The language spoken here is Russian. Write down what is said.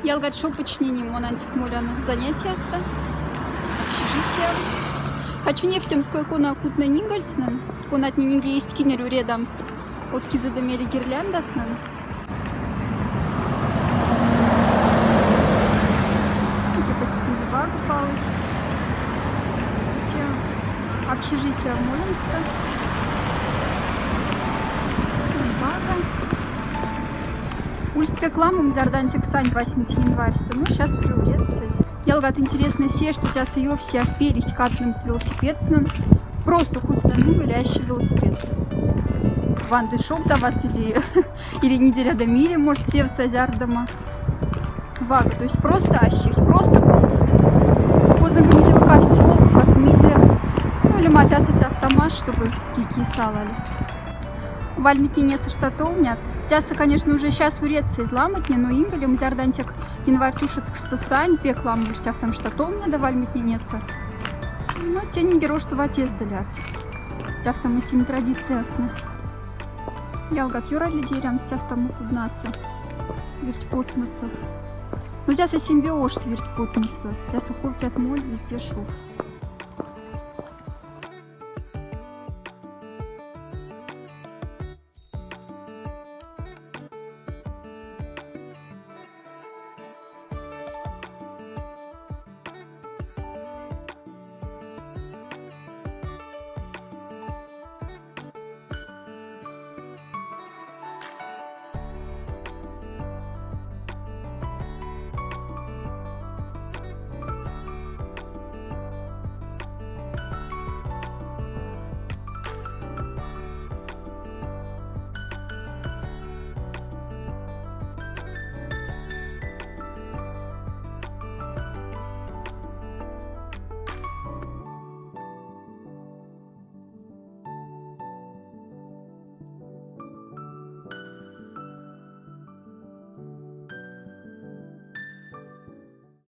Ялгат шопочнини монантик моляна занятия ста. Общежитие. Хочу нефтемскую кона кутна нингальснан. Конат нинги есть кинерю редамс. От кизадамели гирляндаснан. Общежитие в Молемска. Ульст пекламом зардантик сань 8 январь. Ну, сейчас уже урется. Ялгат интересно се, что тебя съё все вперед катным с велосипедсным. Просто куцно ну гулящий велосипед. Ванды шоп до вас или неделя до мире, может, все в сазяр дома. Вага, то есть просто ащих, просто пункт. Позагрузил все, в мизе. Ну, или матясать автомат, чтобы кики салали. Вальмики не со штатов нет. Тяса, конечно, уже сейчас уреться изламать не, но ингалем зардантик январь тушит к стасань, пеклам в там штатов не давали мить не неса. Но те не геро, что в отец доляться. Тяв там и син традиция ясна. Я лгат юра людей рям с тяв там у нас. Верть потмысл. Ну, тяса симбиош с верть потмысл. Тяса ходит от моль везде шов.